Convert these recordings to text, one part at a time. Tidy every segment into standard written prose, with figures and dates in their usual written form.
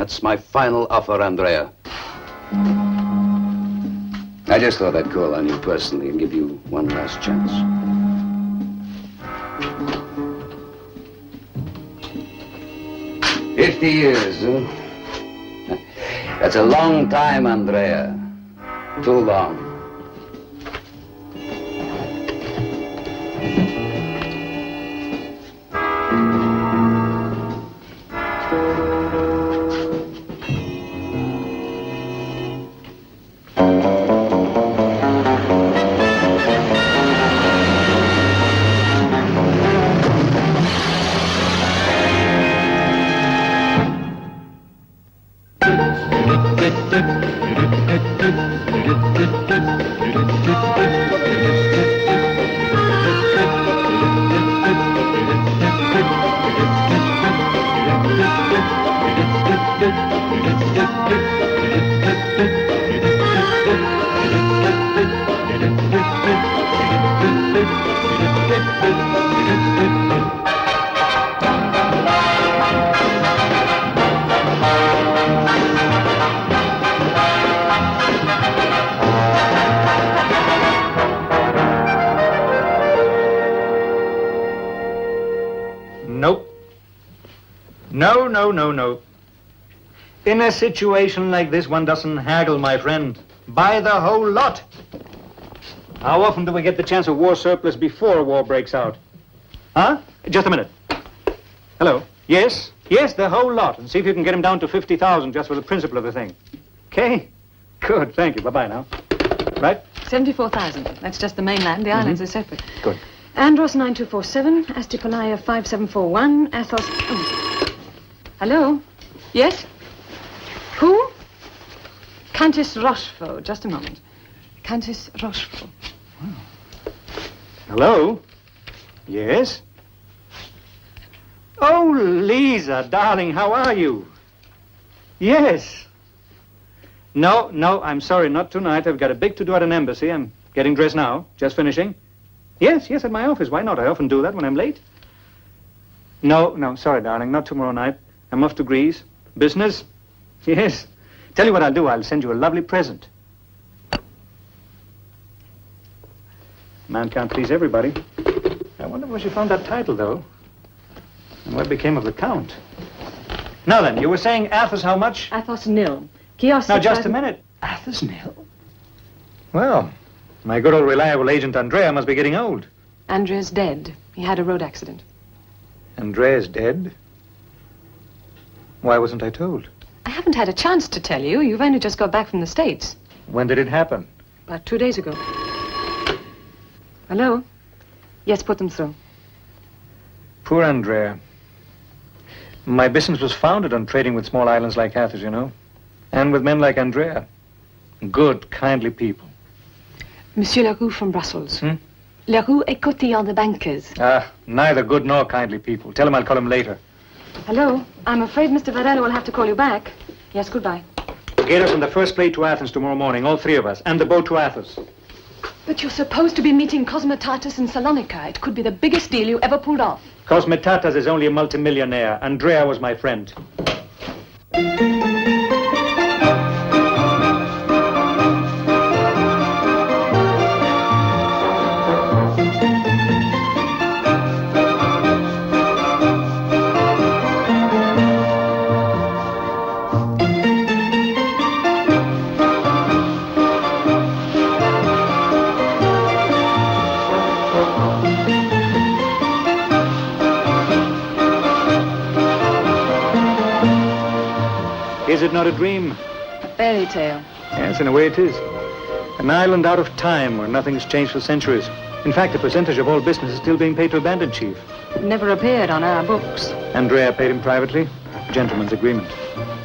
That's my final offer, Andrea. I just thought I'd call on you personally and give you one last chance. "50 years, huh? That's a long time, Andrea. Too long." No. In a situation like this, one doesn't haggle, my friend. Buy the whole lot. How often do we get the chance of war surplus before a war breaks out? Huh? Just a minute. Hello? Yes, the whole lot. And see if you can get him down to 50,000 just for the principle of the thing. Okay? Good, thank you. Bye-bye now. Right? 74,000. That's just the mainland. The islands are separate. Good. Andros 9247, Astipolaya 5741, Athos... Oh. Hello? Yes? Who? Countess Rochefort. Just a moment. Countess Rochefort. Wow. Hello? Yes? Oh, Lisa, darling, how are you? Yes. No, I'm sorry, not tonight. I've got a big to-do at an embassy. I'm getting dressed now, just finishing. Yes, at my office. Why not? I often do that when I'm late. No, sorry, darling, not tomorrow night. I'm off to Greece. Business? Yes. Tell you what I'll do. I'll send you a lovely present. Man can't please everybody. I wonder where she found that title, though. And what became of the Count? Now then, you were saying Athos how much? Athos nil. Kiosks... Now, just a minute. Athos nil? Well, my good old reliable agent Andrea must be getting old. Andrea's dead. He had a road accident. Andrea's dead? Why wasn't I told? I haven't had a chance to tell you. You've only just got back from the States. When did it happen? About 2 days ago. Hello? Yes, put them through. Poor Andrea. My business was founded on trading with small islands like Athos, you know. And with men like Andrea. Good, kindly people. Monsieur Leroux from Brussels. Leroux est cotillon de bankers. Neither good nor kindly people. Tell him I'll call him later. Hello? I'm afraid Mr. Varela will have to call you back. Yes, goodbye. Get us on the first plane to Athens tomorrow morning, all three of us, and the boat to Athos. But you're supposed to be meeting Cosmetatus in Salonika. It could be the biggest deal you ever pulled off. Cosmetatus is only a multimillionaire. Andrea was my friend. Is it not a dream? A fairy tale. Yes, in a way it is. An island out of time where nothing's changed for centuries. In fact, the percentage of all business is still being paid to a bandit chief. Never appeared on our books. Andrea paid him privately. Gentleman's agreement.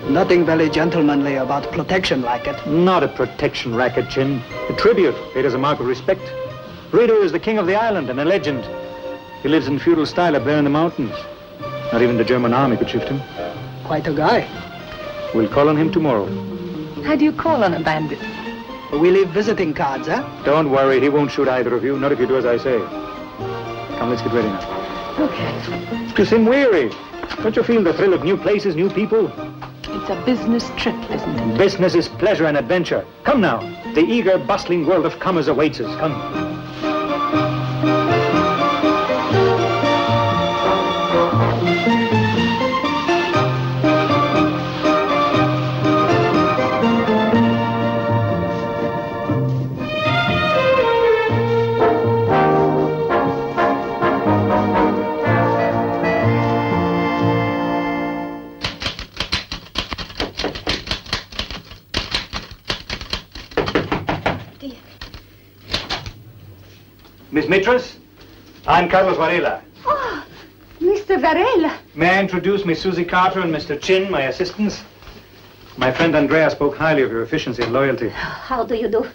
Nothing very gentlemanly about protection racket. Not a protection racket, Chin. A tribute paid as a mark of respect. Rido is the king of the island and a legend. He lives in feudal style up there in the mountains. Not even the German army could shift him. Quite a guy. We'll call on him tomorrow. How do you call on a bandit? We leave visiting cards, huh? Don't worry, he won't shoot either of you, not if you do as I say. Come, let's get ready now. Okay. You seem weary. Don't you feel the thrill of new places, new people? It's a business trip, isn't it? Business is pleasure and adventure. Come now. The eager, bustling world of commerce awaits us. Come. Miss Mitras, I'm Carlos Varela. Oh, Mr. Varela. May I introduce Miss Susie Carter and Mr. Chin, my assistants? My friend Andrea spoke highly of your efficiency and loyalty. How do you do?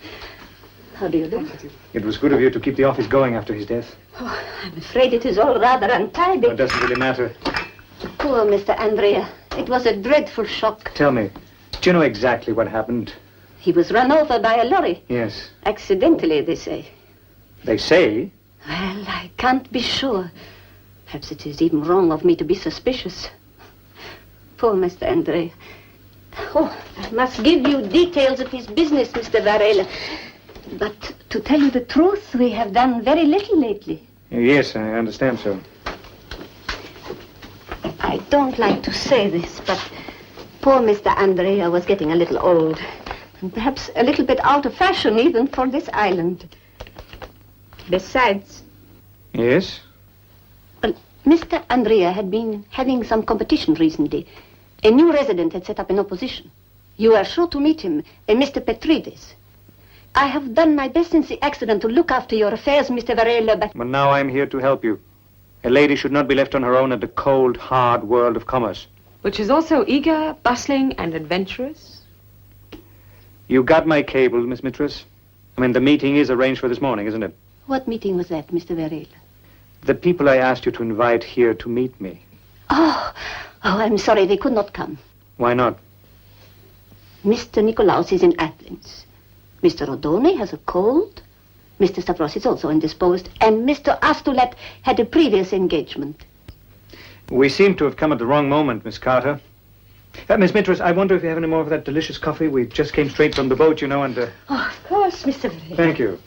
How do you do? It was good of you to keep the office going after his death. Oh, I'm afraid it is all rather untidy. It doesn't really matter. Poor Mr. Andrea. It was a dreadful shock. Tell me, do you know exactly what happened? He was run over by a lorry. Yes. Accidentally, they say. They say? Well, I can't be sure. Perhaps it is even wrong of me to be suspicious. Poor Mr. Andrea. Oh, I must give you details of his business, Mr. Varela. But to tell you the truth, we have done very little lately. Yes, I understand so. I don't like to say this, but poor Mr. Andrea was getting a little old. And perhaps a little bit out of fashion even for this island. Besides... Yes? Well, Mr. Andrea had been having some competition recently. A new resident had set up an opposition. You are sure to meet him, a Mr. Petrides. I have done my best since the accident to look after your affairs, Mr. Varela, but... But now I'm here to help you. A lady should not be left on her own in the cold, hard world of commerce. Which is also eager, bustling, and adventurous. You got my cable, Miss Mitras. I mean, the meeting is arranged for this morning, isn't it? What meeting was that, Mr. Varela? The people I asked you to invite here to meet me. Oh, I'm sorry, they could not come. Why not? Mr. Nicolaus is in Athens. Mr. Rodoni has a cold. Mr. Stavros is also indisposed. And Mr. Astulat had a previous engagement. We seem to have come at the wrong moment, Miss Carter. Miss Mitras, I wonder if you have any more of that delicious coffee. We just came straight from the boat, you know, and... Oh, of course, Mr. Varela. Thank you.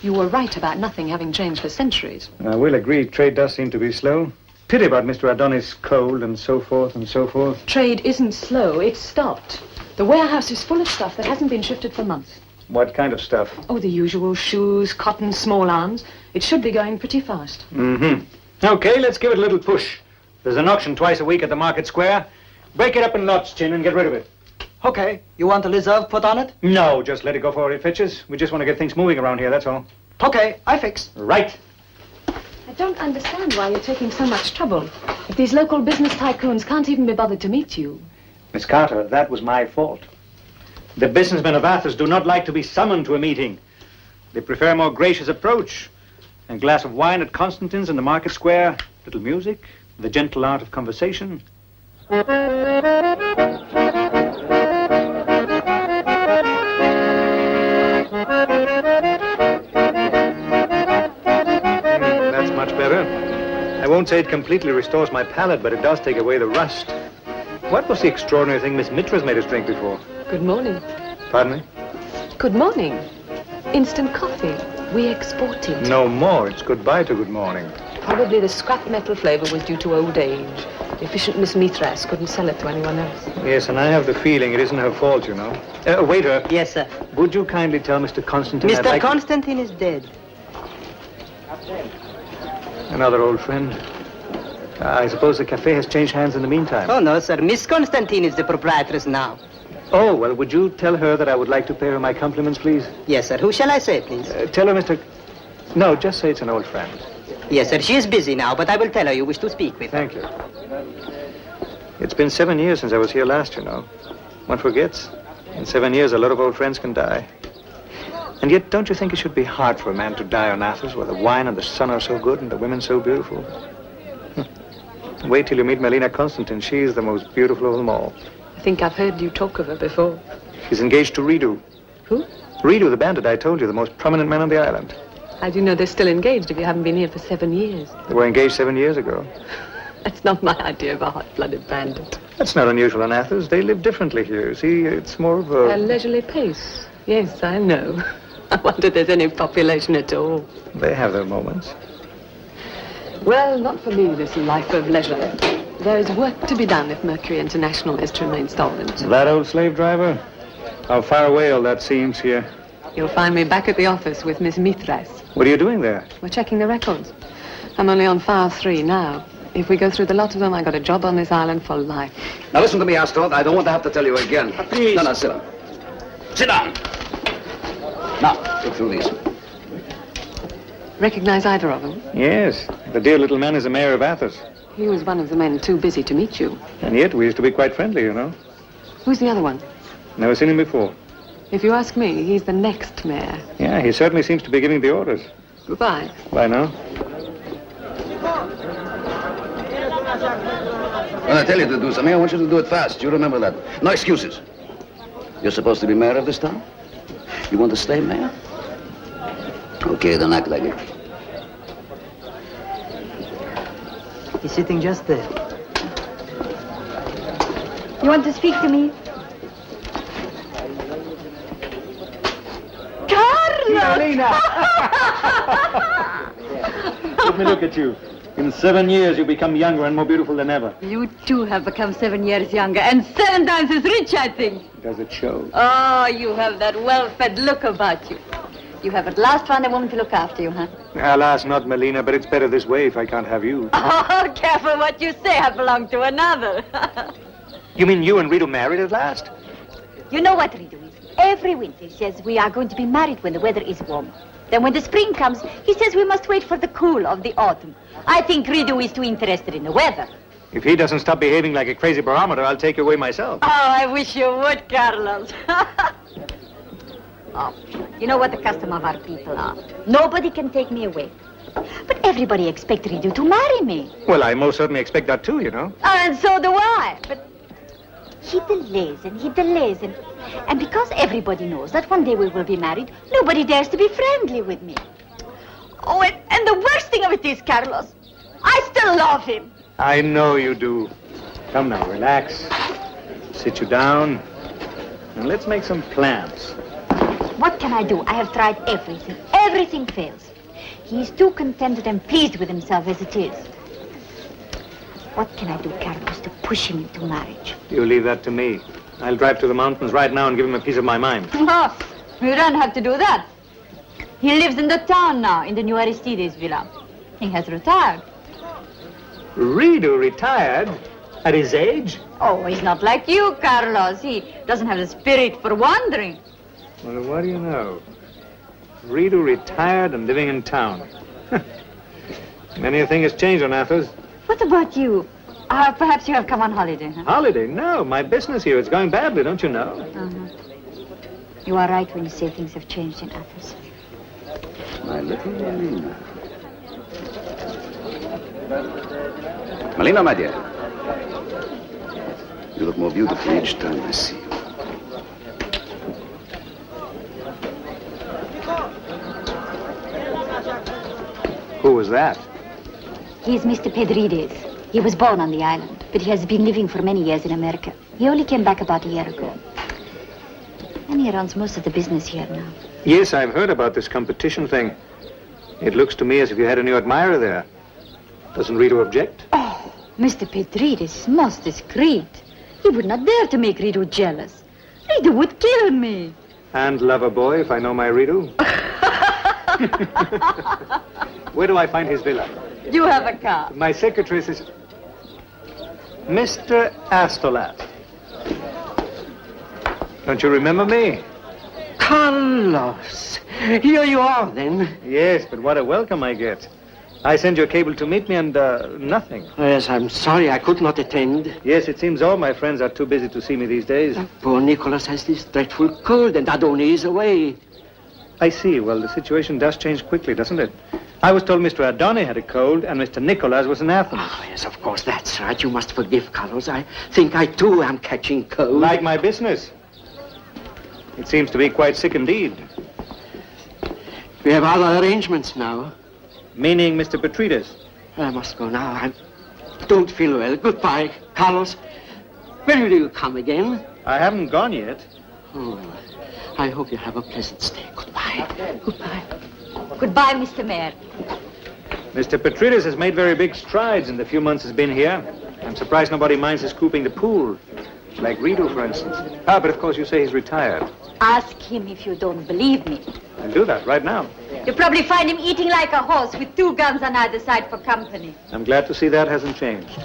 You were right about nothing having changed for centuries. I will agree, trade does seem to be slow. Pity about Mr. Adonis' cold and so forth and so forth. Trade isn't slow, it's stopped. The warehouse is full of stuff that hasn't been shifted for months. What kind of stuff? Oh, the usual shoes, cotton, small arms. It should be going pretty fast. Mm-hmm. Okay, let's give it a little push. There's an auction twice a week at the market square. Break it up in lots, Chin, and get rid of it. Okay. You want a reserve put on it? No, just let it go for what it fetches. We just want to get things moving around here, that's all. Okay, I fix. Right. I don't understand why you're taking so much trouble. If these local business tycoons can't even be bothered to meet you. Miss Carter, that was my fault. The businessmen of Athens do not like to be summoned to a meeting. They prefer a more gracious approach. A glass of wine at Constantine's in the market square, little music, the gentle art of conversation. That's much better. I won't say it completely restores my palate, but it does take away the rust. What was the extraordinary thing Miss Mitras made us drink before? Good morning. Pardon me? Good morning. Instant coffee. We export it. No more. It's goodbye to good morning. Probably the scrap metal flavor was due to old age. The efficient Miss Mithras couldn't sell it to anyone else. Yes, and I have the feeling it isn't her fault, you know. Waiter. Yes, sir. Would you kindly tell Mr. Constantine I'd Mr. like Constantine is dead. Another old friend. I suppose the cafe has changed hands in the meantime. Oh, no, sir. Miss Constantine is the proprietress now. Oh, well, would you tell her that I would like to pay her my compliments, please? Yes, sir. Who shall I say, please? Tell her, Mr... No, just say it's an old friend. Yes, sir. She is busy now, but I will tell her you wish to speak with her. Thank you. It's been 7 years since I was here last, you know. One forgets. In 7 years, a lot of old friends can die. And yet, don't you think it should be hard for a man to die on Athens, where the wine and the sun are so good and the women so beautiful? Wait till you meet Melina Constantine. She is the most beautiful of them all. I think I've heard you talk of her before. She's engaged to Ridu. Who? Ridu, the bandit I told you, the most prominent man on the island. How do you know they're still engaged if you haven't been here for 7 years? They were engaged 7 years ago. That's not my idea of a hot-blooded bandit. That's not unusual in Athens. They live differently here. See, it's more of A leisurely pace. Yes, I know. I wonder if there's any population at all. They have their moments. Well, not for me, this life of leisure. There is work to be done if Mercury International is to remain solvent. That old slave driver? How far away all that seems here. You'll find me back at the office with Miss Mithras. What are you doing there? We're checking the records. I'm only on file 3 now. If we go through the lot of them, I got a job on this island for life. Now listen to me, Astor. I don't want to have to tell you again. Please. No, sit down. Sit down. Now, look through these. Recognize either of them? Yes. The dear little man is the mayor of Athens. He was one of the men too busy to meet you. And yet we used to be quite friendly, you know. Who's the other one? Never seen him before. If you ask me, he's the next mayor. Yeah, he certainly seems to be giving the orders. Goodbye. Bye now. When I tell you to do something, I want you to do it fast. You remember that. No excuses. You're supposed to be mayor of this town? You want to stay mayor? Okay, then act like it. He's sitting just there. You want to speak to me? Carlos! Let me look at you. In 7 years, you become younger and more beautiful than ever. You too have become 7 years younger and 7 times as rich, I think. Does it show? Oh, you have that well-fed look about you. You have at last found a woman to look after you, huh? Alas, not Melina, but it's better this way if I can't have you. Oh, careful what you say. I belong to another. You mean you and Rito married at last? You know what Rido is? Every winter he says we are going to be married when the weather is warm. Then when the spring comes, he says we must wait for the cool of the autumn. I think Rido is too interested in the weather. If he doesn't stop behaving like a crazy barometer, I'll take you away myself. Oh, I wish you would, Carlos. Oh, you know what the custom of our people are. Nobody can take me away. But everybody expects Rido to marry me. Well, I most certainly expect that too, you know. And so do I. But he delays and because everybody knows that one day we will be married, nobody dares to be friendly with me. Oh, and the worst thing of it is, Carlos, I still love him. I know you do. Come now, relax. Sit you down. And let's make some plans. What can I do? I have tried everything. Everything fails. He is too contented and pleased with himself as it is. What can I do, Carlos, to push him into marriage? You leave that to me. I'll drive to the mountains right now and give him a piece of my mind. Oh, you don't have to do that. He lives in the town now, in the new Aristides villa. He has retired. Rito retired? At his age? Oh, he's not like you, Carlos. He doesn't have the spirit for wandering. Well, what do you know? Rito retired and living in town. Many a thing has changed on Athens. What about you? Perhaps you have come on holiday, huh? Holiday? No, my business here is going badly, don't you know? You are right when you say things have changed in Athens. My little Melina. Melina, my dear. You look more beautiful each time I see you. Who was that? He is Mr. Pedrides. He was born on the island, but he has been living for many years in America. He only came back about a year ago. And he runs most of the business here now. Yes, I've heard about this competition thing. It looks to me as if you had a new admirer there. Doesn't Rito object? Oh, Mr. Pedrides is most discreet. He would not dare to make Rito jealous. Rito would kill me. And love a boy if I know my Rito. Where do I find his villa? You have a car. My secretary says... Mr. Astolat. Don't you remember me? Carlos! Here you are, then. Yes, but what a welcome I get. I send you a cable to meet me and, nothing. Yes, I'm sorry I could not attend. Yes, it seems all my friends are too busy to see me these days. Poor Nicholas has this dreadful cold and Adoni is away. I see. Well, the situation does change quickly, doesn't it? I was told Mr. Adoni had a cold and Mr. Nicholas was in Athens. Oh, yes, of course, that's right. You must forgive, Carlos. I think I, too, am catching cold. Like my business. It seems to be quite sick indeed. We have other arrangements now. Meaning Mr. Petridis. I must go now. don't feel well. Goodbye, Carlos. When will you come again? I haven't gone yet. Oh, I hope you have a pleasant stay. Goodbye. Goodbye. Goodbye, Mr. Mayor. Mr. Petridis has made very big strides in the few months he's been here. I'm surprised nobody minds his scooping the pool. Like Rito, for instance. Ah, but of course you say he's retired. Ask him if you don't believe me. I'll do that right now. You'll probably find him eating like a horse with 2 guns on either side for company. I'm glad to see that hasn't changed.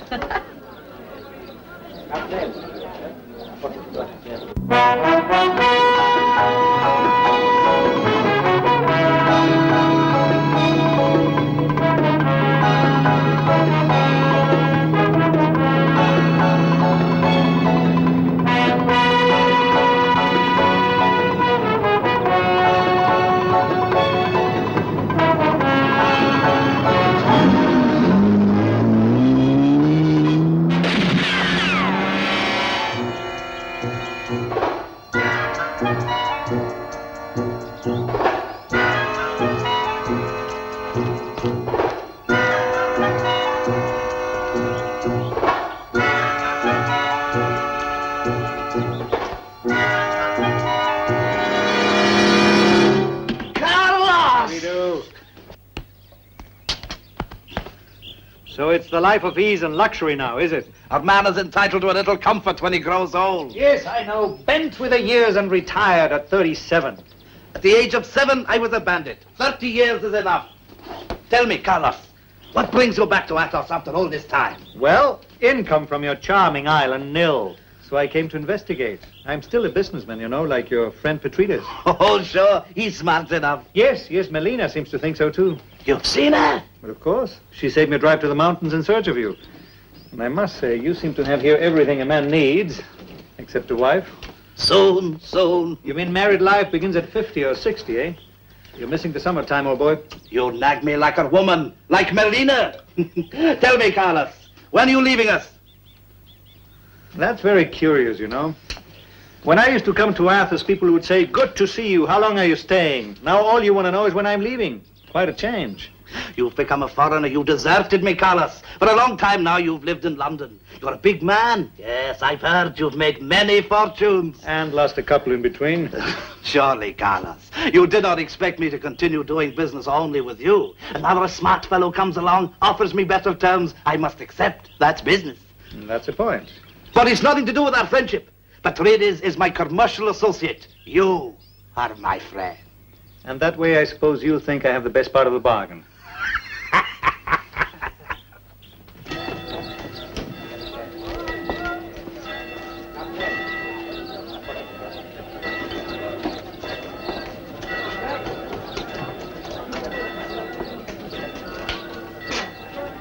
So it's the life of ease and luxury now, is it? A man is entitled to a little comfort when he grows old. Yes, I know. Bent with the years and retired at 37. At the age of 7, I was a bandit. 30 years is enough. Tell me, Carlos, what brings you back to Athos after all this time? Well, income from your charming island, nil. So I came to investigate. I'm still a businessman, you know, like your friend Petridis. Oh, sure, he's smart enough. Yes, Melina seems to think so too. You've seen her? But of course. She saved me a drive to the mountains in search of you. And I must say, you seem to have here everything a man needs, except a wife. Soon, soon. You mean married life begins at 50 or 60, eh? You're missing the summertime, old boy. You nag me like a woman, like Melina. Tell me, Carlos, when are you leaving us? That's very curious, you know. When I used to come to Athos, people would say, good to see you, how long are you staying? Now all you want to know is when I'm leaving. Quite a change. You've become a foreigner. You deserted me, Carlos. For a long time now, you've lived in London. You're a big man. Yes, I've heard you've made many fortunes. And lost a couple in between. Surely, Carlos, you did not expect me to continue doing business only with you. Another smart fellow comes along, offers me better terms. I must accept. That's business. And that's the point. But it's nothing to do with our friendship. Petridis is my commercial associate. You are my friend. And that way, I suppose you think I have the best part of the bargain.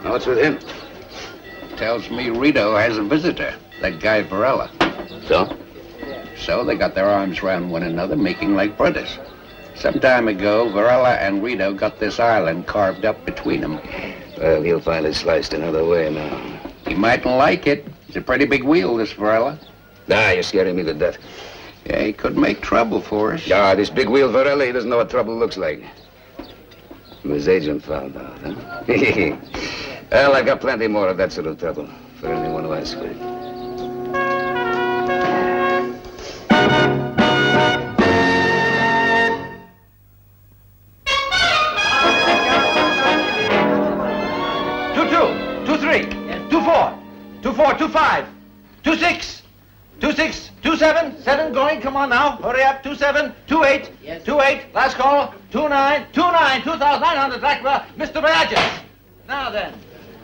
Now, what's with him? Tells me Rito has a visitor, that guy Varela. So? So they got their arms around one another, making like brothers. Some time ago, Varela and Rito got this island carved up between them. Well, he'll find it sliced another way now. He mightn't like it. It's a pretty big wheel, this Varela. Nah, you're scaring me to death. Yeah, he could make trouble for us. Ah, this big wheel Varela, he doesn't know what trouble looks like. His agent found out, huh? Well, I've got plenty more of that sort of trouble for anyone who asks for it. Seven going, come on now, hurry up, 27, 28, yes. 28, last call, 29, 2,900, Mr. Viajes. Now then,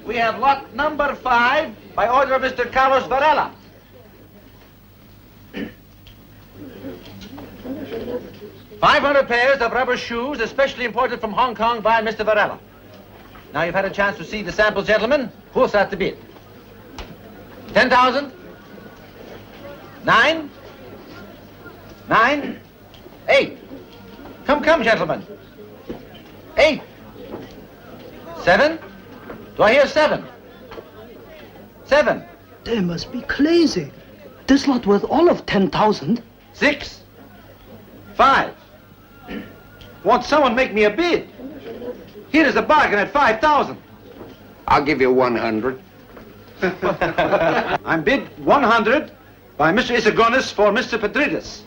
we have lot number 5 by order of Mr. Carlos Varela. $500 pairs of rubber shoes, especially imported from Hong Kong by Mr. Varela. Now you've had a chance to see the samples, gentlemen. Who'll start the bid? 10,000? 9? 9? 8. Come, gentlemen. 8. 7? Do I hear 7? 7. They must be crazy. This lot worth all of 10,000. 6. 5. Won't someone make me a bid? Here is a bargain at 5,000. I'll give you 100. I'm bid 100 by Mr. Isagonis for Mr. Petridis.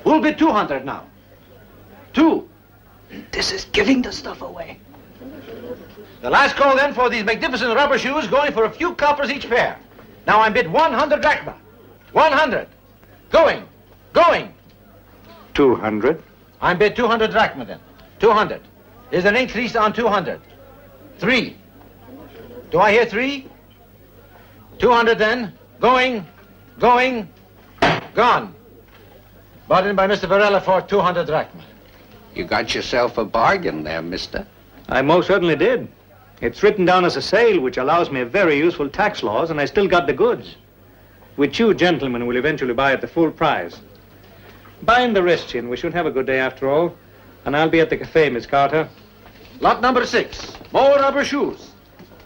Who'll bid 200 now? 2. This is giving the stuff away. The last call then for these magnificent rubber shoes, going for a few coppers each pair. Now I'm bid 100 drachma. 100. Going. 200. I'm bid 200 drachma then. 200. Is there an increase on 200? 3. Do I hear 3? 200 then. Going. Gone. Bought in by Mr. Varela for 200 drachma. You got yourself a bargain there, mister. I most certainly did. It's written down as a sale, which allows me very useful tax laws, and I still got the goods, which you gentlemen will eventually buy at the full price. Bind the wrist, Chin. We should have a good day after all. And I'll be at the cafe, Miss Carter. Lot number 6. More rubber shoes.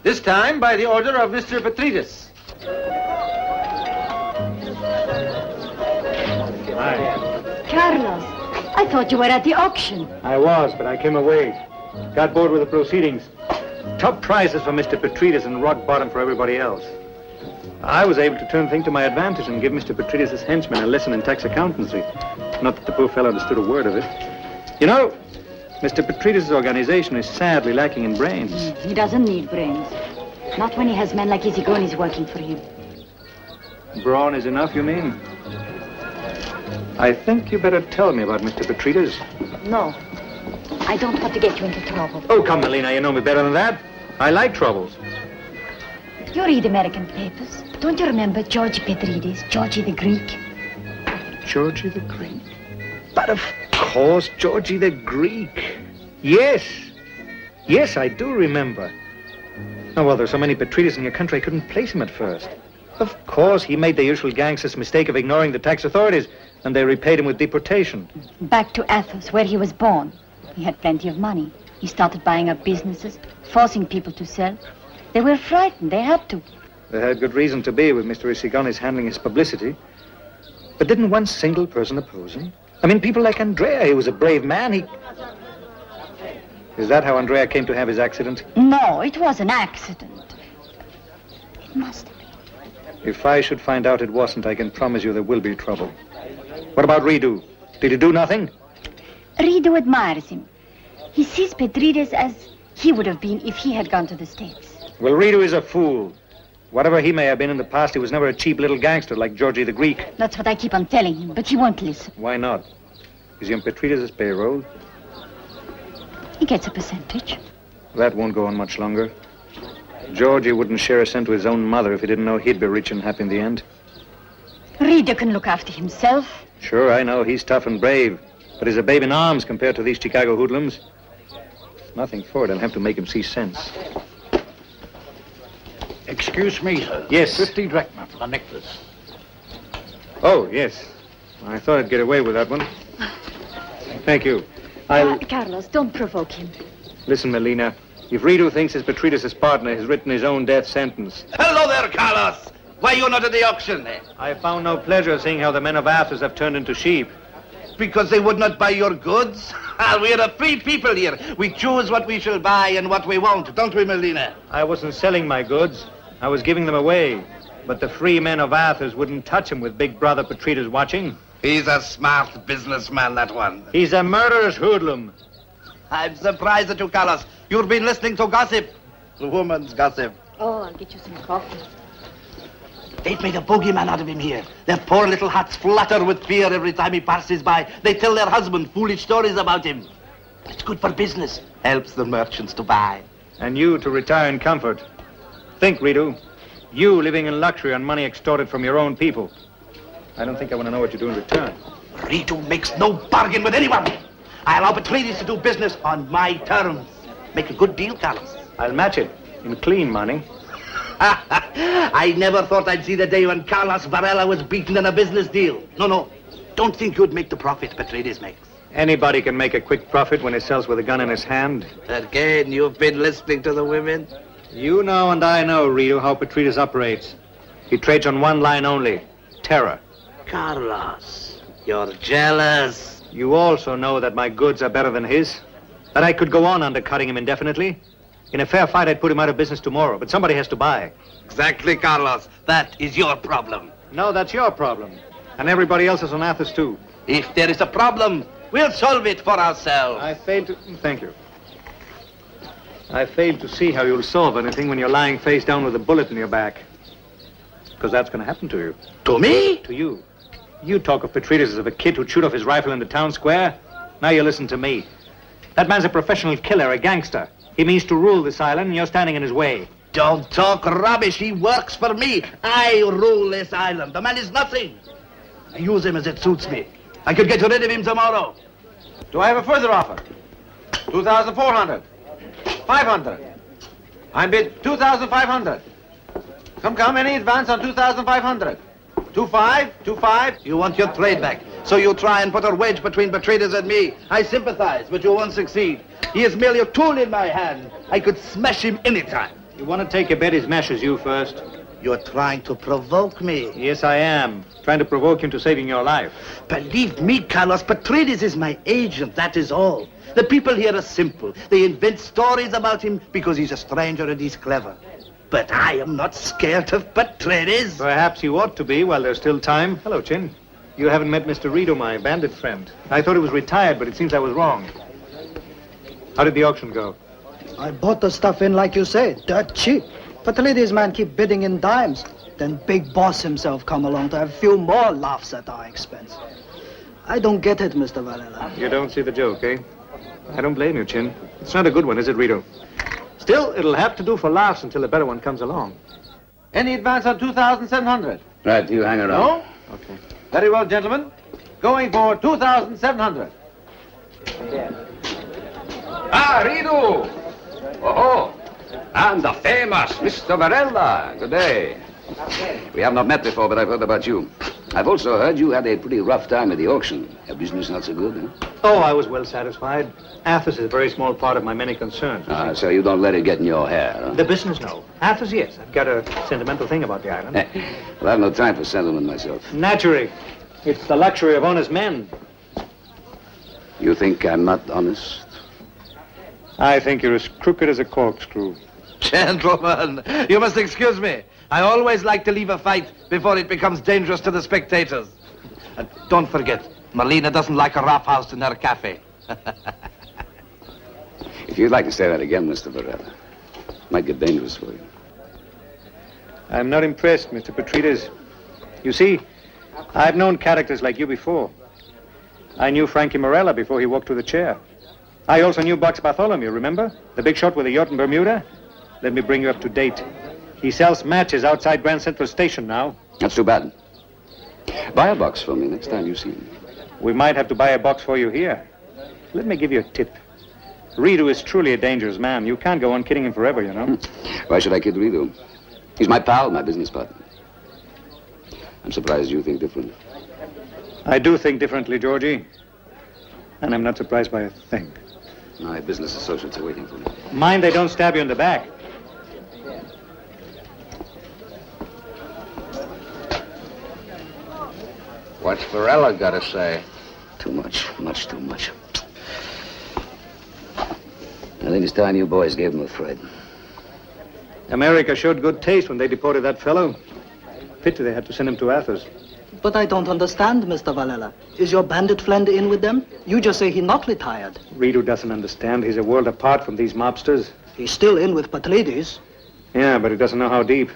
This time by the order of Mr. Petridis. Hi. Carlos, I thought you were at the auction. I was, but I came away. Got bored with the proceedings. Top prizes for Mr. Petridis and rock bottom for everybody else. I was able to turn things to my advantage and give Mr. Petridis' henchmen a lesson in tax accountancy. Not that the poor fellow understood a word of it. You know, Mr. Petridis' organization is sadly lacking in brains. He doesn't need brains. Not when he has men like Isigonis working for him. Brawn is enough, you mean? I think you better tell me about Mr. Petridis. No. I don't want to get you into trouble. Oh, come, Melina, you know me better than that. I like troubles. You read American papers. Don't you remember George Petridis, Georgie the Greek? Georgie the Greek? But of course, Georgie the Greek. Yes. Yes, I do remember. Oh, well, there's so many Petridis in your country, I couldn't place him at first. Of course, he made the usual gangster's mistake of ignoring the tax authorities, and they repaid him with deportation. Back to Athos, where he was born. He had plenty of money. He started buying up businesses, forcing people to sell. They were frightened. They had to. They had good reason to be with Mr. Isigonis handling his publicity. But didn't one single person oppose him? I mean, people like Andrea. He was a brave man. Is that how Andrea came to have his accident? No, it was an accident. It must have been. If I should find out it wasn't, I can promise you there will be trouble. What about Ridu? Did he do nothing? Ridu admires him. He sees Petridis as he would have been if he had gone to the States. Well, Ridu is a fool. Whatever he may have been in the past, he was never a cheap little gangster like Georgie the Greek. That's what I keep on telling him, but he won't listen. Why not? Is he on Petridis' payroll? He gets a percentage. That won't go on much longer. Georgie wouldn't share a cent with his own mother if he didn't know he'd be rich and happy in the end. Ridu can look after himself. Sure, I know. He's tough and brave. But he's a babe in arms compared to these Chicago hoodlums. Nothing for it. I'll have to make him see sense. Excuse me, sir. Yes. 50 drachma for the necklace. Oh, yes. I thought I'd get away with that one. Thank you. Carlos, don't provoke him. Listen, Melina. If Ridu thinks his Petridis' partner has written his own death sentence. Hello there, Carlos. Why are you not at the auction? I found no pleasure seeing how the men of Athos have turned into sheep. Because they would not buy your goods? We're a free people here. We choose what we shall buy and what we won't, don't we, Melina? I wasn't selling my goods. I was giving them away. But the free men of Athos wouldn't touch him with Big Brother Petridis watching. He's a smart businessman, that one. He's a murderous hoodlum. I'm surprised at you, Carlos. You've been listening to gossip. The woman's gossip. Oh, I'll get you some coffee. They've made a bogeyman out of him here. Their poor little hearts flutter with fear every time he passes by. They tell their husband foolish stories about him. But it's good for business. Helps the merchants to buy. And you to retire in comfort. Think, Ridu. You living in luxury on money extorted from your own people. I don't think I want to know what you do in return. Ridu makes no bargain with anyone. I allow Petridis to do business on my terms. Make a good deal, Carlos. I'll match it in clean money. I never thought I'd see the day when Carlos Varela was beaten in a business deal. No. Don't think you'd make the profit Petridis makes. Anybody can make a quick profit when he sells with a gun in his hand. Again, you've been listening to the women. You know and I know, Ridu, how Petridis operates. He trades on one line only. Terror. Carlos, you're jealous. You also know that my goods are better than his. That I could go on undercutting him indefinitely. In a fair fight, I'd put him out of business tomorrow, but somebody has to buy. Exactly, Carlos. That is your problem. No, that's your problem. And everybody else is on Athos, too. If there is a problem, we'll solve it for ourselves. I fail to... Thank you. I fail to see how you'll solve anything when you're lying face down with a bullet in your back. Because that's going to happen to you. To me? To you. You talk of Petrides as of a kid who'd shoot off his rifle in the town square. Now you listen to me. That man's a professional killer, a gangster. He means to rule this island, and you're standing in his way. Don't talk rubbish. He works for me. I rule this island. The man is nothing. I use him as it suits me. I could get rid of him tomorrow. Do I have a further offer? 2,400. 500. I'm bid 2,500. Come, any advance on 2,500? 2,500. You want your trade back. So you try and put a wedge between Petrides and me. I sympathize, but you won't succeed. He is merely a tool in my hand. I could smash him anytime. You want to take a bet he smashes you first? You're trying to provoke me. Yes, I am. Trying to provoke you into saving your life. Believe me, Carlos, Petrides is my agent, that is all. The people here are simple. They invent stories about him because he's a stranger and he's clever. But I am not scared of Petrides. Perhaps you ought to be while there's still time. Hello, Chin. You haven't met Mr. Rito, my bandit friend. I thought he was retired, but it seems I was wrong. How did the auction go? I bought the stuff in like you say, dirt cheap. Petrides man keep bidding in dimes. Then Big Boss himself come along to have a few more laughs at our expense. I don't get it, Mr. Varela. You don't see the joke, eh? I don't blame you, Chin. It's not a good one, is it, Rito? Still, it'll have to do for laughs until a better one comes along. Any advance on 2,700? Right, you hang around. No? Okay. Very well, gentlemen. Going for 2,700. Ah, Rito! Oh, and the famous Mr. Varela. Good day. We have not met before, but I've heard about you. I've also heard you had a pretty rough time at the auction. Your business not so good, eh? Oh, I was well satisfied. Athos is a very small part of my many concerns. So you don't let it get in your hair, huh? The business, no. Athos, yes. I've got a sentimental thing about the island. Well, I have no time for sentiment myself. Naturally. It's the luxury of honest men. You think I'm not honest? I think you're as crooked as a corkscrew. Gentlemen, you must excuse me. I always like to leave a fight before it becomes dangerous to the spectators. And don't forget, Marlena doesn't like a roughhouse in her cafe. If you'd like to say that again, Mr. Varela, it might get dangerous for you. I'm not impressed, Mr. Petrides. You see, I've known characters like you before. I knew Frankie Morella before he walked to the chair. I also knew Bucks Bartholomew, remember? The big shot with the yacht in Bermuda? Let me bring you up to date. He sells matches outside Grand Central Station now. That's too bad. Buy a box for me next time you see him. We might have to buy a box for you here. Let me give you a tip. Rito is truly a dangerous man. You can't go on kidding him forever, you know. Why should I kid Rito? He's my pal, my business partner. I'm surprised you think different. I do think differently, Georgie. And I'm not surprised by a thing. My business associates are waiting for me. Mind they don't stab you in the back. What's Varela got to say? Too much, much too much. I think it's time you boys gave him a fright. America showed good taste when they deported that fellow. Pity they had to send him to Athos. But I don't understand, Mr. Varela. Is your bandit friend in with them? You just say he not retired. Rito doesn't understand. He's a world apart from these mobsters. He's still in with Petrides. Yeah, but he doesn't know how deep.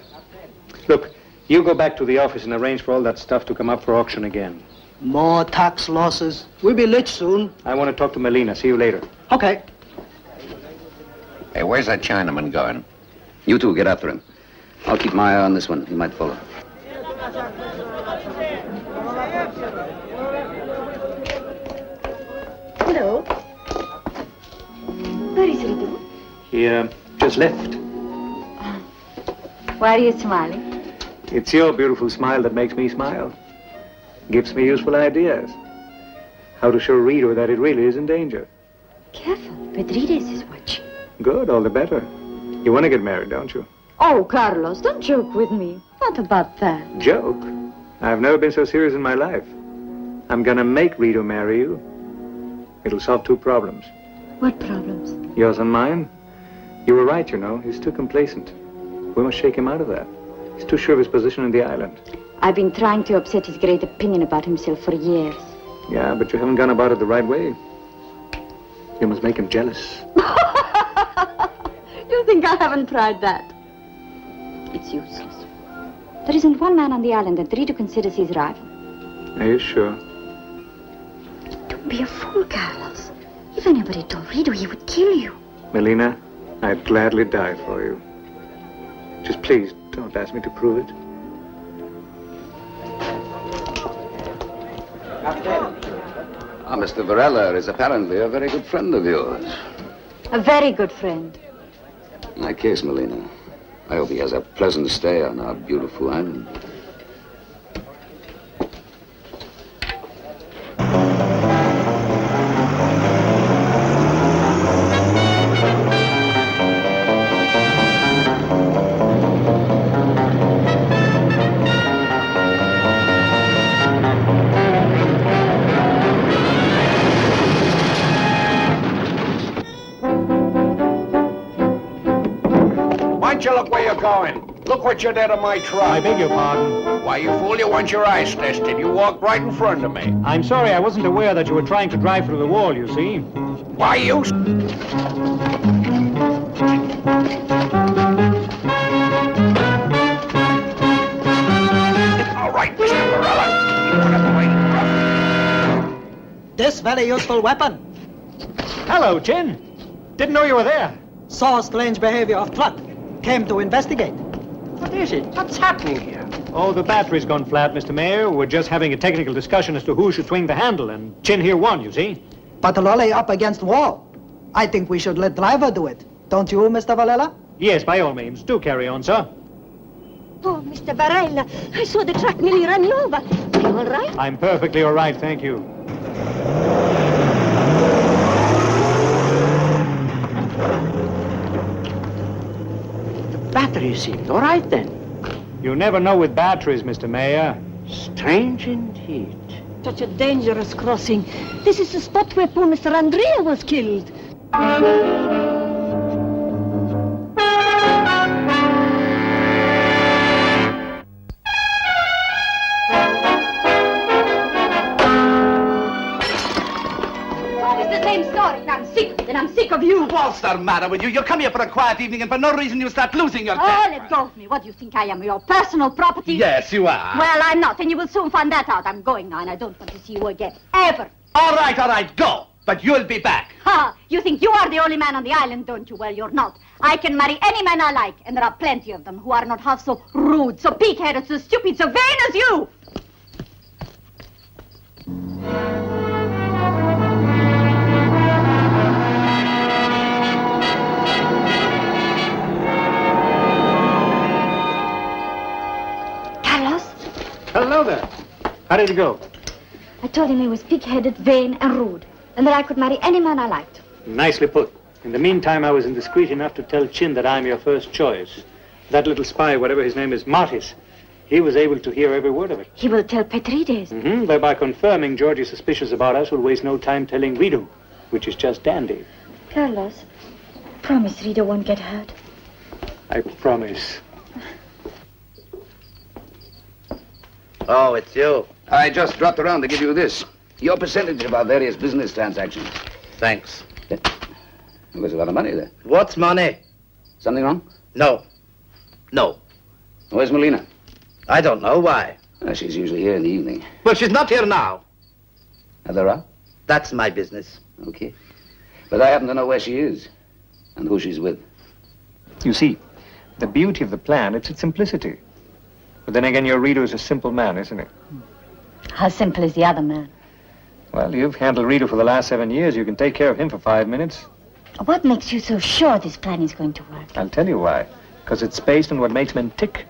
Look, you go back to the office and arrange for all that stuff to come up for auction again. More tax losses. We'll be rich soon. I want to talk to Melina. See you later. Okay. Hey, where's that Chinaman going? You two get after him. I'll keep my eye on this one. He might follow. Hello. Where is Rito? He just left. Why are you smiling? It's your beautiful smile that makes me smile. Gives me useful ideas. How to show Rito that it really is in danger. Careful, Petrides is watching. Good, all the better. You want to get married, don't you? Oh, Carlos, don't joke with me. What about that? Joke? I've never been so serious in my life. I'm gonna make Rito marry you. It'll solve two problems. What problems? Yours and mine. You were right, you know. He's too complacent. We must shake him out of that. He's too sure of his position in the island. I've been trying to upset his great opinion about himself for years. Yeah, but you haven't gone about it the right way. You must make him jealous. You think I haven't tried that? It's useless. There isn't one man on the island that Rito considers his rival. Are you sure? Don't be a fool, Carlos. If anybody told Rito, he would kill you. Melina, I'd gladly die for you. Just please, don't ask me to prove it. Mr. Varela is apparently a very good friend of yours. A very good friend. In that case, Melina, I hope he has a pleasant stay on our beautiful island. Why don't you look where you're going? Look what you did to my truck. I beg your pardon. Why, you fool, you want your eyes tested. You walked right in front of me. I'm sorry, I wasn't aware that you were trying to drive through the wall, you see. Why, you... All right, Mr. Varela. You want to play rough? This very useful weapon. Hello, Chin. Didn't know you were there. Saw strange behavior of truck. Came to investigate. What is it? What's happening here? Oh, the battery's gone flat, Mr. Mayor. We're just having a technical discussion as to who should swing the handle, and Chin here won, you see. But the lorry up against wall. I think we should let driver do it. Don't you, Mr. Varela? Yes, by all means. Do carry on, sir. Oh, Mr. Varela, I saw the truck nearly run you over. Are you all right? I'm perfectly all right, thank you. Battery seemed all right then. You never know with batteries, Mr. Mayor. Strange indeed. Such a dangerous crossing. This is the spot where poor Mr. Andrea was killed. Always the same story. I'm sick of it, and I'm sick of you. What's the matter with you? You come here for a quiet evening, and for no reason you start losing your Oh, temper. let go of me. What do you think I am, your personal property? Yes, you are. Well, I'm not, and you will soon find that out. I'm going now, and I don't want to see you again. Ever. All right, go. But you'll be back. Ha! You think you are the only man on the island, don't you? Well, you're not. I can marry any man I like, and there are plenty of them who are not half so rude, so pig-headed, so stupid, so vain as you. Carlos, Hello there. How did it go? I told him he was pig-headed, vain, and rude, and that I could marry any man I liked. Nicely put. In the meantime, I was indiscreet enough to tell Chin that I'm your first choice. That little spy, whatever his name is, Martis, he was able to hear every word of it. He will tell Petrides. Thereby confirming Georgie's suspicious about us will waste no time telling Rito, which is just dandy. Carlos, promise Rita won't get hurt. I promise. Oh, it's you. I just dropped around to give you this. Your percentage of our various business transactions. Thanks. Well, there's a lot of money there. What's money? Something wrong? No. Where's Melina? I don't know why. She's usually here in the evening. Well, she's not here now. Are there out? That's my business. Okay. But I happen to know where she is and who she's with. You see, the beauty of the plan, it's its simplicity. But then again, your Rito is a simple man, isn't he? How simple is the other man? Well, you've handled Rito for the last 7 years. You can take care of him for 5 minutes. What makes you so sure this plan is going to work? I'll tell you why. Because it's based on what makes men tick.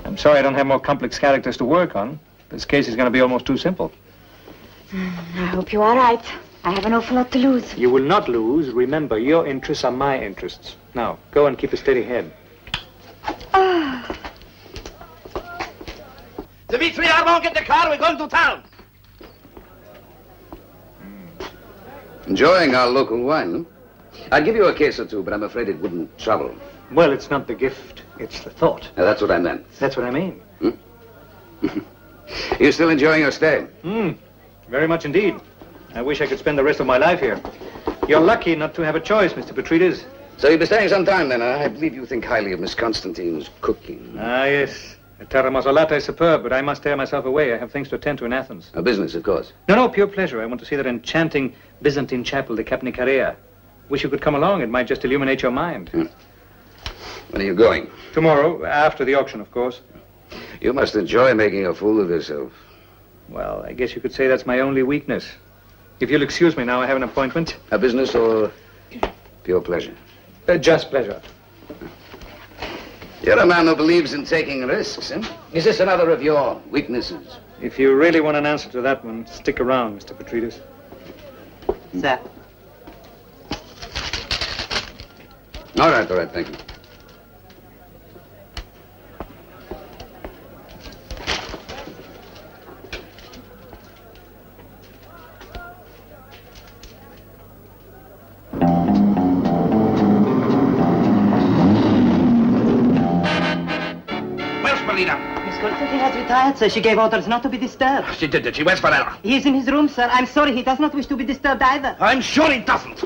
I'm sorry I don't have more complex characters to work on. This case is going to be almost too simple. I hope you are right. I have an awful lot to lose. You will not lose. Remember, your interests are my interests. Now, go and keep a steady head. Dimitri, I won't get the car. We're going to town. Enjoying our local wine, huh? I'd give you a case or two, but I'm afraid it wouldn't trouble. Well, it's not the gift, it's the thought. Now, that's what I meant. That's what I mean. You still enjoying your stay? Very much indeed. I wish I could spend the rest of my life here. You're lucky not to have a choice, Mr. Petrides. So you'll be staying some time then, huh? I believe you think highly of Miss Constantine's cooking. Ah, yes. A terra masolata is superb, but I must tear myself away. I have things to attend to in Athens. A business, of course. No, pure pleasure. I want to see that enchanting Byzantine chapel, the Capnicarea. Wish you could come along. It might just illuminate your mind. When are you going? Tomorrow, after the auction, of course. You must enjoy making a fool of yourself. Well, I guess you could say that's my only weakness. If you'll excuse me now, I have an appointment. A business or pure pleasure? Just pleasure. You're a man who believes in taking risks, eh? Is this another of your weaknesses? If you really want an answer to that one, stick around, Mr. Petrides. Sir. All right, thank you. Where's Melina? Miss Constantine has retired, sir. She gave orders not to be disturbed. She did. She where's Varela? He is in his room, sir. I'm sorry. He does not wish to be disturbed either. I'm sure he doesn't.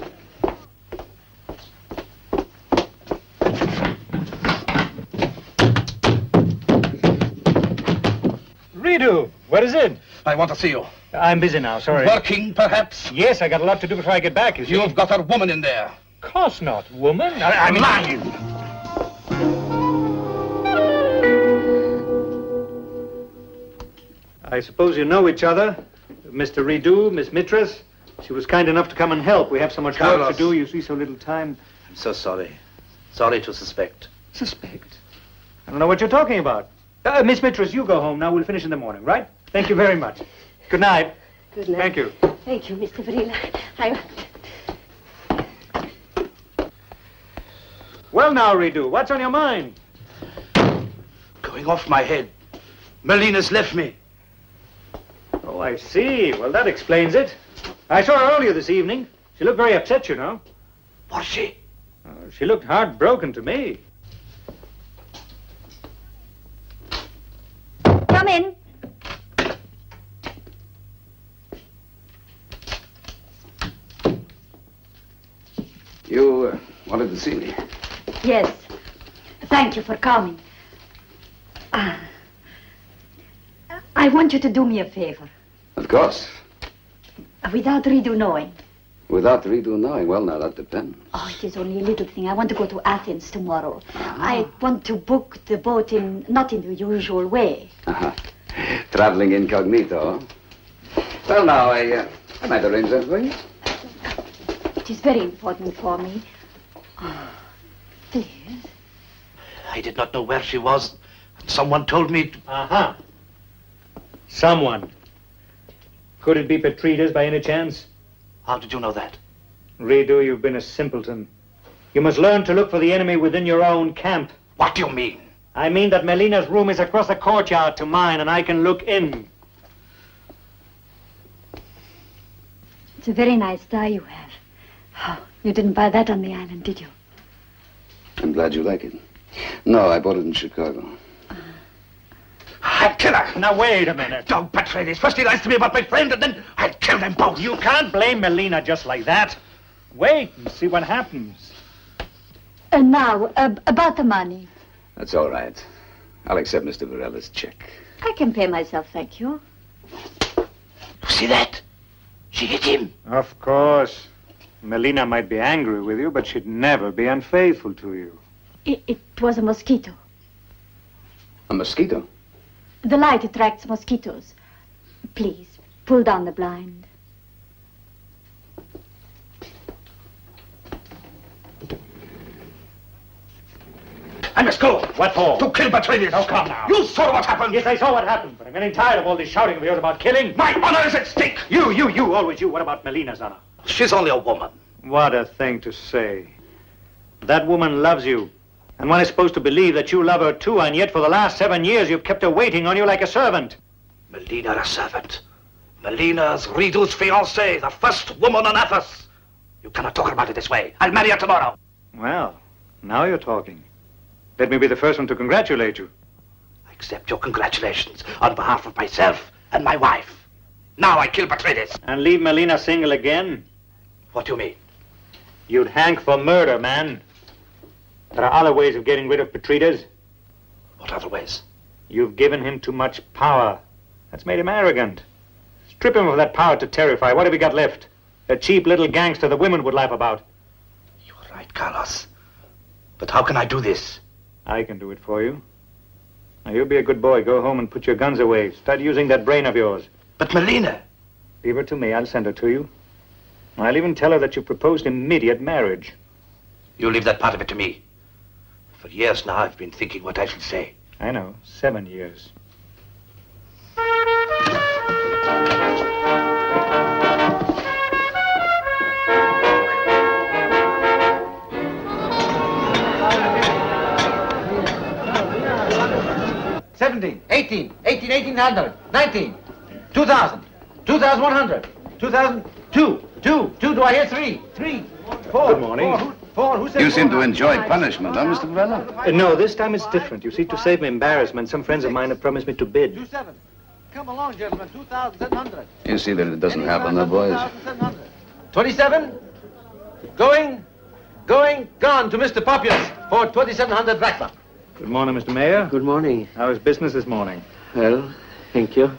Redo, where is it? I want to see you. I'm busy now, sorry. Working, perhaps? Yes, I got a lot to do before I get back, you see. You've got a woman in there. Of course not, woman. I mean... lying. I suppose you know each other. Mr. Redo, Miss Mitras. She was kind enough to come and help. We have so much work Carlos. to do, you see, so little time. I'm so sorry. Sorry to suspect. Suspect? I don't know what you're talking about. Miss Mitras, you go home now. We'll finish in the morning, right? Thank you very much. Good night. Good night. Thank you. Thank you, Mr. Varela. Well, now, Redo, what's on your mind? Going off my head. Melina's left me. Oh, I see. Well, that explains it. I saw her earlier this evening. She looked very upset, you know. Was she? She looked heartbroken to me. Come in. You wanted to see me. Yes. Thank you for coming. I want you to do me a favor. Of course. Without Redo knowing. Without Redo knowing. Well, now, that depends. Oh, it is only a little thing. I want to go to Athens tomorrow. I want to book the boat not in the usual way. Traveling incognito. Well, now, I might arrange that for you. It is very important for me. Please. I did not know where she was. Someone told me to... Someone. Could it be Petrides by any chance? How did you know that? Redo, you've been a simpleton. You must learn to look for the enemy within your own camp. What do you mean? I mean that Melina's room is across the courtyard to mine, and I can look in. It's a very nice tie you have. Oh, you didn't buy that on the island, did you? I'm glad you like it. No, I bought it in Chicago. I'll kill her. Now, wait a minute. Don't betray this. First he lies to me about my friend, and then I'll kill them both. You can't blame Melina just like that. Wait and see what happens. And now, about the money. That's all right. I'll accept Mr. Varela's check. I can pay myself, thank you. You see that? She hit him. Of course. Melina might be angry with you, but she'd never be unfaithful to you. It was a mosquito. A mosquito? The light attracts mosquitoes. Please, pull down the blind. I must go. What for? To kill Petrides. Oh, come now. You saw what happened. Yes, I saw what happened, but I'm getting tired of all this shouting of yours about killing. My honor is at stake. You, always you. What about Melina's honor? She's only a woman. What a thing to say. That woman loves you. And one is supposed to believe that you love her too, and yet for the last 7 years you've kept her waiting on you like a servant. Melina, a servant. Melina's Redo's fiancée, the first woman on Athos. You cannot talk about it this way. I'll marry her tomorrow. Well, now you're talking. Let me be the first one to congratulate you. I accept your congratulations on behalf of myself and my wife. Now I kill Petridis. And leave Melina single again? What do you mean? You'd hang for murder, man. There are other ways of getting rid of Petridis. What other ways? You've given him too much power. That's made him arrogant. Strip him of that power to terrify. What have we got left? A cheap little gangster the women would laugh about. You're right, Carlos. But how can I do this? I can do it for you. Now, you be a good boy. Go home and put your guns away. Start using that brain of yours. But Melina... Leave her to me. I'll send her to you. I'll even tell her that you proposed immediate marriage. You leave that part of it to me. For years now, I've been thinking what I should say. I know. 7 years. $17, $18, $1800, $19, $2,000, $2,100, $2,002, $2, do I hear $3, $3, $4, Good morning. $4, who said You seem to 400? enjoy punishment, huh, Mr. Varela? No, this time it's different. You see, to save me embarrassment, some friends of mine have promised me to bid. 27. Come along, gentlemen, 2,700. You see that it doesn't happen, though, boys. 27. Going, gone to Mr. Populus for 2,700 drachma. Good morning, Mr. Mayor. Good morning. How is business this morning? Well, thank you.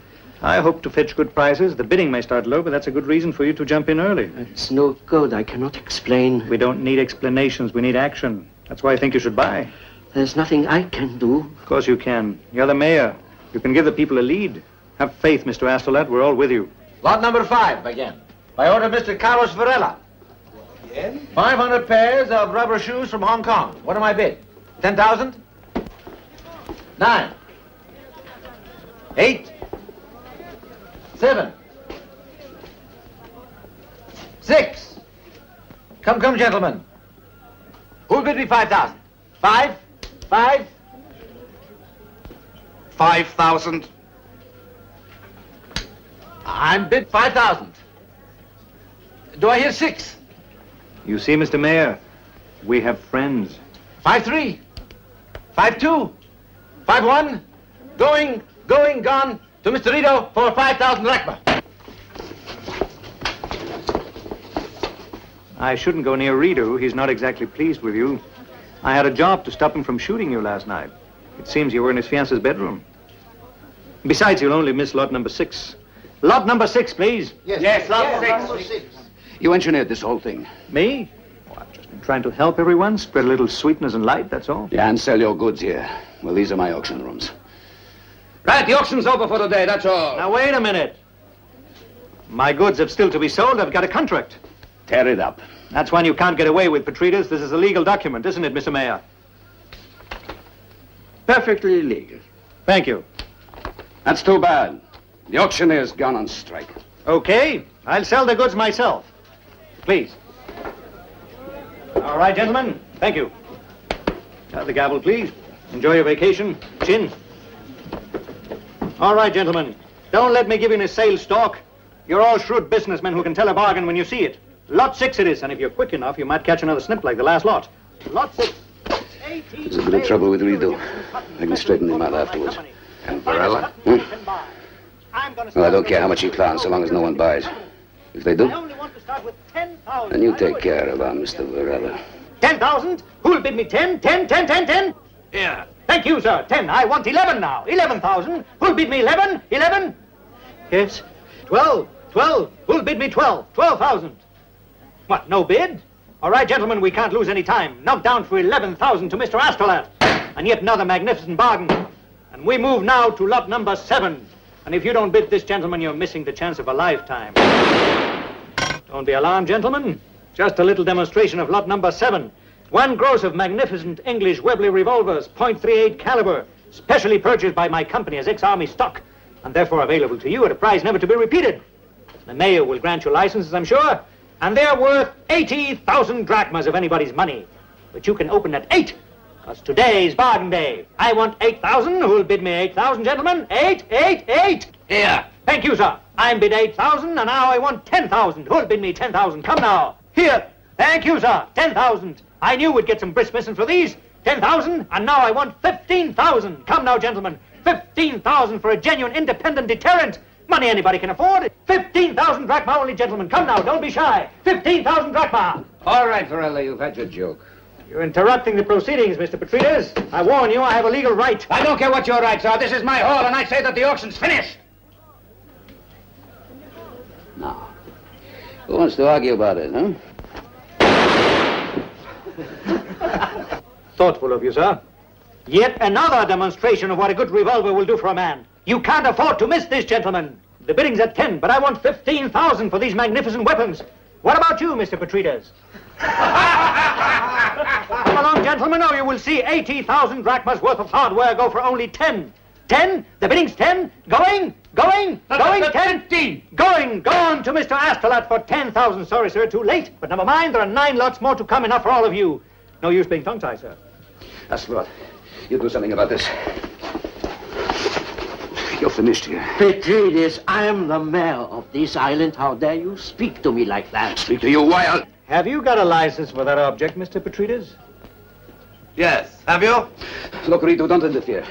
I hope to fetch good prices. The bidding may start low, but that's a good reason for you to jump in early. It's no good. I cannot explain. We don't need explanations. We need action. That's why I think you should buy. There's nothing I can do. Of course you can. You're the mayor. You can give the people a lead. Have faith, Mr. Astolat. We're all with you. Lot number 5, again. By order of Mr. Carlos Varela. 500 pairs of rubber shoes from Hong Kong. What am I bid? 10,000? 9. 8. 7. 6. Come, gentlemen. Who'll bid me 5,000? 5? 5? 5,000. I'm bid 5,000. Do I hear 6? You see, Mr. Mayor, we have friends. 5-3. 5-2. 5-1. Going, gone to Mr. Rito for 5,000 drachma. I shouldn't go near Ridu. He's not exactly pleased with you. I had a job to stop him from shooting you last night. It seems you were in his fiance's bedroom. Besides, you'll only miss lot number 6. Lot number 6, please. Yes, lot 6. You engineered this whole thing. Me? Oh, I've just been trying to help everyone, spread a little sweetness and light, that's all. Yeah, and sell your goods here. Well, these are my auction rooms. Right, the auction's over for today, that's all. Now, wait a minute. My goods have still to be sold. I've got a contract. Tear it up. That's one you can't get away with, Petridis. This is a legal document, isn't it, Mr. Mayor? Perfectly legal. Thank you. That's too bad. The auctioneer's gone on strike. Okay, I'll sell the goods myself. Please. All right, gentlemen. Thank you. Have the gavel, please. Enjoy your vacation. Chin. All right, gentlemen. Don't let me give you a sales talk. You're all shrewd businessmen who can tell a bargain when you see it. Lot 6 it is, and if you're quick enough, you might catch another snip like the last lot. Lot 6. There's a bit of trouble with Rido. I can straighten him out afterwards. And Varela? Well, I don't care how much he clowns, so long as no one buys. If they do, then you take care of our Mr. Varela. 10,000? Who'll bid me 10? 10, 10, 10, 10? Yeah. Thank you, sir. 10. I want 11 now. 11,000. Who'll bid me 11? 11? Yes. 12. 12. Who'll bid me 12? 12,000. What, no bid? All right, gentlemen, we can't lose any time. Knock down for 11,000 to Mr. Astolat. And yet another magnificent bargain. And we move now to lot number 7. And if you don't bid this, gentleman, you're missing the chance of a lifetime. Don't be alarmed, gentlemen. Just a little demonstration of lot number 7. 1 gross of magnificent English Webley revolvers, .38 caliber, specially purchased by my company as ex-army stock, and therefore available to you at a price never to be repeated. The mayor will grant you licenses, I'm sure, and they're worth 80,000 drachmas of anybody's money. But you can open at 8, because today's bargain day. I want 8,000. Who'll bid me 8,000, gentlemen? 8, 8, 8. Here. Thank you, sir. I'm bid 8,000, and now I want 10,000. Who'll bid me 10,000? Come now. Here. Thank you, sir. 10,000. I knew we'd get some brisk business for these. 10,000, and now I want 15,000. Come now, gentlemen. 15,000 for a genuine independent deterrent. Money anybody can afford. 15,000 drachma only, gentlemen. Come now, don't be shy. 15,000 drachma. All right, Varela, you've had your joke. You're interrupting the proceedings, Mr. Petrides. I warn you, I have a legal right. I don't care what your rights are. This is my hall, and I say that the auction's finished. Now, who wants to argue about it, huh? Thoughtful of you, sir. Yet another demonstration of what a good revolver will do for a man. You can't afford to miss this, gentlemen. The bidding's at 10, but I want 15,000 for these magnificent weapons. What about you, Mr. Petrides? Come along, gentlemen, or you will see 80,000 drachmas worth of hardware go for only 10. 10? The bidding's 10? Going? 10? 15. Going! Go on to Mr. Astolat for 10,000. Sorry, sir, too late. But never mind, there are 9 lots more to come, enough for all of you. No use being tongue-tied, sir. Astolat, you do something about this. You're finished here. Petrides, I am the mayor of this island. How dare you speak to me like that? Speak to you, why? Have you got a license for that object, Mr. Petrides? Yes. Have you? Look, Rito, don't interfere.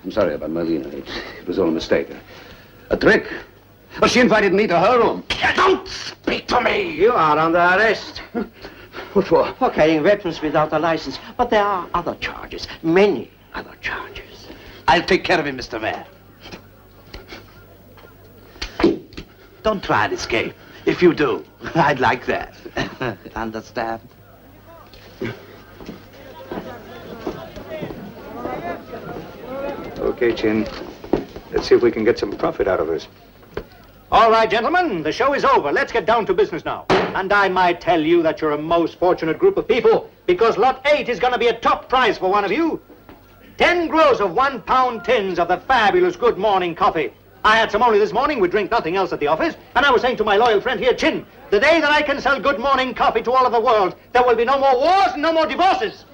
I'm sorry about Marlena. It was all a mistake. A trick. Well, she invited me to her room. Don't speak to me! You are under arrest. What for? For carrying weapons without a license. But there are other charges. Many other charges. I'll take care of him, Mr. Mayor. Don't try and escape. If you do, I'd like that. Understand? Okay, Chin. Let's see if we can get some profit out of this. All right, gentlemen, the show is over. Let's get down to business now. And I might tell you that you're a most fortunate group of people, because lot 8 is going to be a top prize for one of you. 10 gross of 1 pound tins of the fabulous Good Morning coffee. I had some only this morning. We drink nothing else at the office. And I was saying to my loyal friend here, Chin, the day that I can sell Good Morning coffee to all of the world, there will be no more wars and no more divorces.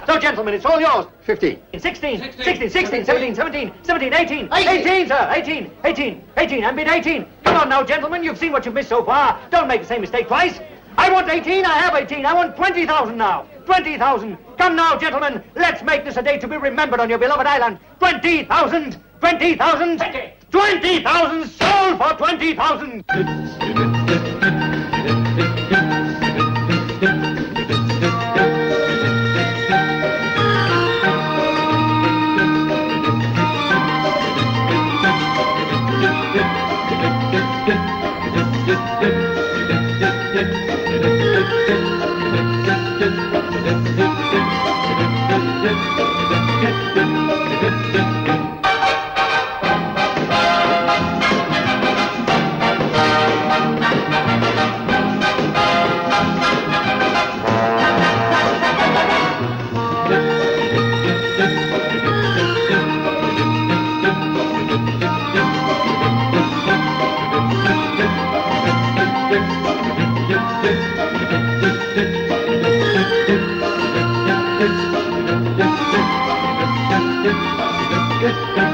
So, gentlemen, it's all yours. 15. 16, 17, 18. 18, sir, 18. And bid 18. Come on now, gentlemen, you've seen what you've missed so far. Don't make the same mistake twice. I want 18, I have 18. I want 20,000 now. 20,000. Come now, gentlemen, let's make this a day to be remembered on your beloved island. 20,000. 20,000. 20,000 sold for 20,000. Good.